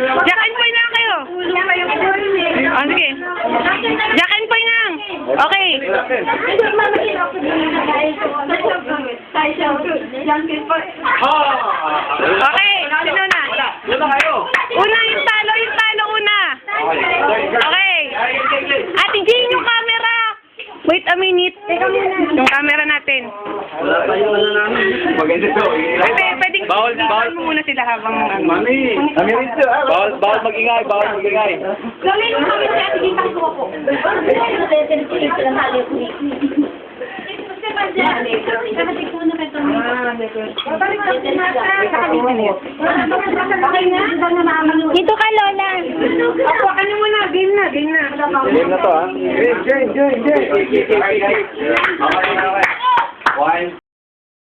Jack and Poy na lang kayo. Oh, sige. Jack and Poy na lang. Okay. Okay, sino na? Una yung talo una. Okay. Ate Jean, yung camera. Wait a minute. Yung camera natin. Pwedeng bawal mo muna sila habang Mami, bawal mag-ingay, Gawin mo kami sa Ate Jean Tangko po. Dito ka, Lola. Ako, ano mo na? Game na. Game na to, ha? Game.